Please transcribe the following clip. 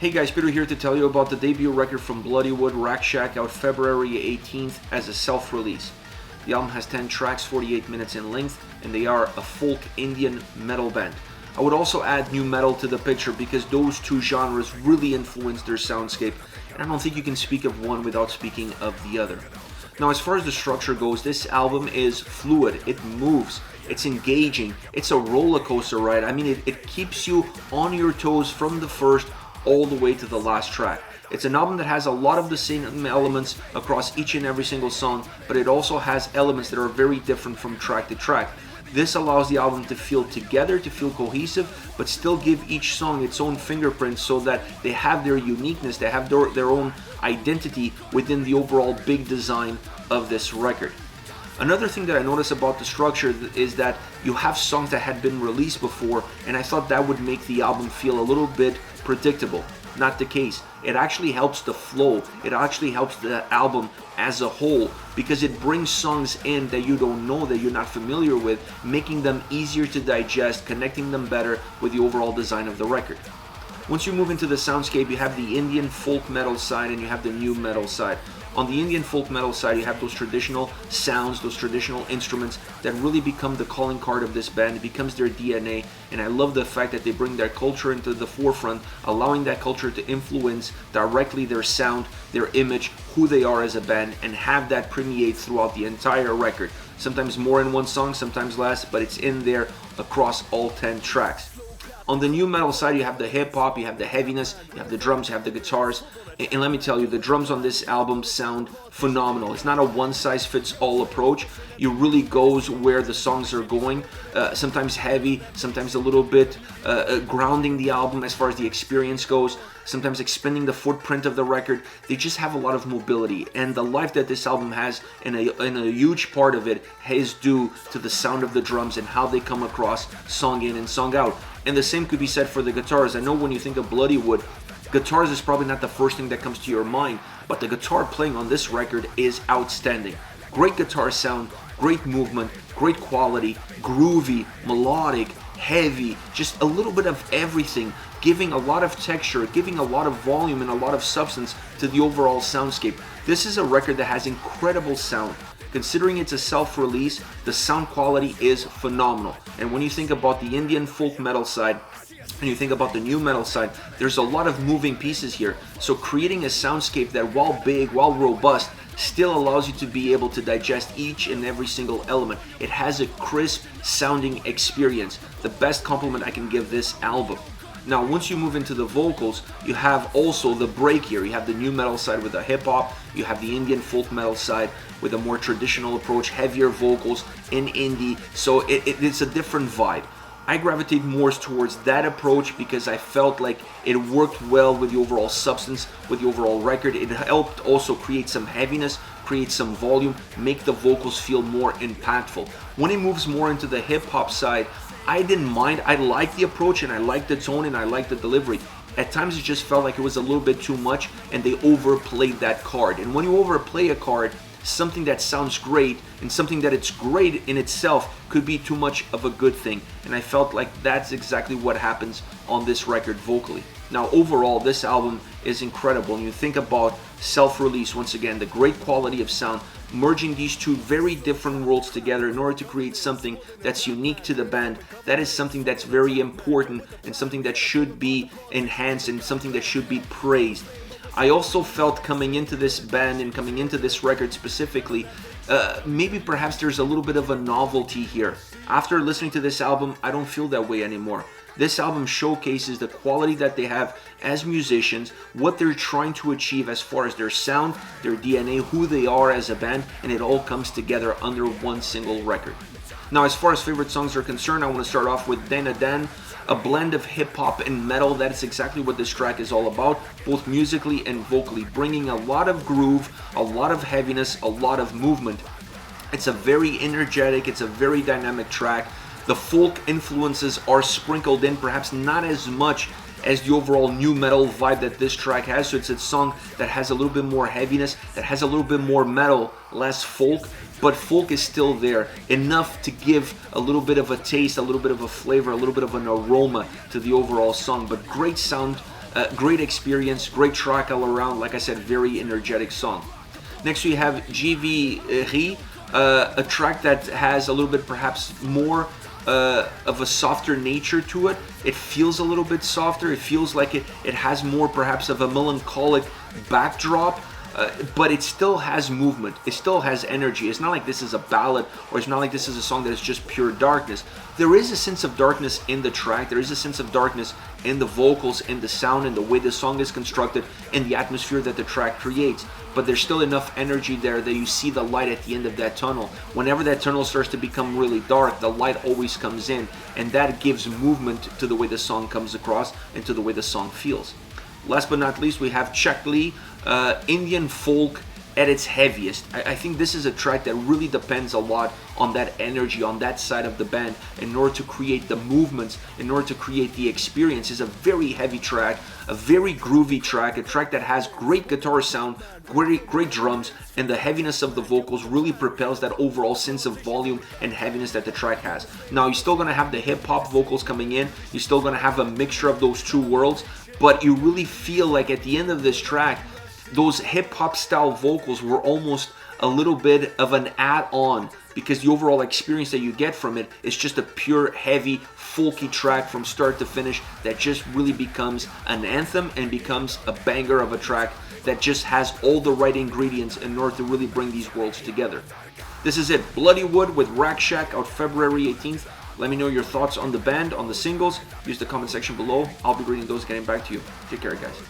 Hey guys, Peter here to tell you about the debut record from Bloodywood, Rakshak, out February 18th as a self-release. The album has 10 tracks, 48 minutes in length, and they are a folk Indian metal band. I would also add new metal to the picture because those two genres really influence their soundscape, and I don't think you can speak of one without speaking of the other. Now, as far as the structure goes, this album is fluid, it moves, it's engaging, it's a roller coaster ride. I mean, it keeps you on your toes from the first all the way to the last track. It's an album that has a lot of the same elements across each and every single song, but it also has elements that are very different from track to track. This allows the album to feel together, to feel cohesive, but still give each song its own fingerprint so that they have their uniqueness, they have their own identity within the overall big design of this record. Another thing that I noticed about the structure is that you have songs that had been released before, and I thought that would make the album feel a little bit predictable. Not the case. It actually helps the flow. It actually helps the album as a whole because it brings songs in that you don't know, that you're not familiar with, making them easier to digest, connecting them better with the overall design of the record. Once you move into the soundscape, you have the Indian folk metal side and you have the new metal side. On the Indian folk metal side, you have those traditional sounds, those traditional instruments that really become the calling card of this band. It becomes their DNA, and I love the fact that they bring their culture into the forefront, allowing that culture to influence directly their sound, their image, who they are as a band, and have that permeate throughout the entire record. Sometimes more in one song, sometimes less, but it's in there across all 10 tracks. On the new metal side, you have the hip-hop, you have the heaviness, you have the drums, you have the guitars. And let me tell you, the drums on this album sound phenomenal. It's not a one-size-fits-all approach. It really goes where the songs are going. Sometimes heavy, sometimes a little bit grounding the album as far as the experience goes. Sometimes expanding the footprint of the record. They just have a lot of mobility. And the life that this album has, and a huge part of it, is due to the sound of the drums and how they come across song in and song out. And the same could be said for the guitars. I know when you think of Bloodywood, guitars is probably not the first thing that comes to your mind, but the guitar playing on this record is outstanding. Great guitar sound, great movement, great quality, groovy, melodic, heavy, just a little bit of everything, giving a lot of texture, giving a lot of volume and a lot of substance to the overall soundscape. This is a record that has incredible sound. Considering it's a self-release, the sound quality is phenomenal. And when you think about the Indian folk metal side, and you think about the new metal side, there's a lot of moving pieces here. So creating a soundscape that, while big, while robust, still allows you to be able to digest each and every single element. It has a crisp sounding experience. The best compliment I can give this album. Now, once you move into the vocals, you have also the break here. You have the new metal side with the hip-hop, you have the Indian folk metal side with a more traditional approach, heavier vocals in indie, so it's a different vibe. I gravitate more towards that approach because I felt like it worked well with the overall substance, with the overall record. It helped also create some heaviness, create some volume, make the vocals feel more impactful. When it moves more into the hip-hop side, I didn't mind. I liked the approach and I liked the tone and I liked the delivery. At times it just felt like it was a little bit too much and they overplayed that card. And when you overplay a card, something that sounds great and something that it's great in itself could be too much of a good thing. And I felt like that's exactly what happens on this record vocally. Now, overall, this album is incredible. And you think about self-release, once again, the great quality of sound, merging these two very different worlds together in order to create something that's unique to the band. That is something that's very important and something that should be enhanced and something that should be praised. I also felt coming into this band and coming into this record specifically, maybe perhaps there's a little bit of a novelty here. After listening to this album, I don't feel that way anymore. This album showcases the quality that they have as musicians, what they're trying to achieve as far as their sound, their DNA, who they are as a band, and it all comes together under one single record. Now, as far as favorite songs are concerned, I want to start off with Dan Dan, a blend of hip-hop and metal. That is exactly what this track is all about, both musically and vocally, bringing a lot of groove, a lot of heaviness, a lot of movement. It's a very energetic, it's a very dynamic track. The folk influences are sprinkled in, perhaps not as much as the overall new metal vibe that this track has. So it's a song that has a little bit more heaviness, that has a little bit more metal, less folk, but folk is still there, enough to give a little bit of a taste, a little bit of a flavor, a little bit of an aroma to the overall song. But great sound Great experience, great track all around. Like I said, very energetic song. Next we have Veerey, a track that has a little bit perhaps more of a softer nature to it. It feels a little bit softer. It feels like it has more perhaps of a melancholic backdrop. But it still has movement. It still has energy. It's not like this is a ballad, or it's not like this is a song that is just pure darkness. There is a sense of darkness in the track. There is a sense of darkness in the vocals, in the sound, in the way the song is constructed, in the atmosphere that the track creates. But there's still enough energy there that you see the light at the end of that tunnel. Whenever that tunnel starts to become really dark, the light always comes in, and that gives movement to the way the song comes across and to the way the song feels. Last but not least, we have Chakh, Indian folk at its heaviest. I think this is a track that really depends a lot on that energy, on that side of the band, in order to create the movements, in order to create the experience. It's a very heavy track, a very groovy track, a track that has great guitar sound, great drums, and the heaviness of the vocals really propels that overall sense of volume and heaviness that the track has. Now, you're still going to have the hip-hop vocals coming in, you're still going to have a mixture of those two worlds, but you really feel like at the end of this track, those hip-hop style vocals were almost a little bit of an add-on, because the overall experience that you get from it is just a pure, heavy, folky track from start to finish that just really becomes an anthem and becomes a banger of a track that just has all the right ingredients in order to really bring these worlds together. This is it, Bloodywood with Rakshak, out February 18th. Let me know your thoughts on the band, on the singles. Use the comment section below. I'll be reading those, getting back to you. Take care, guys.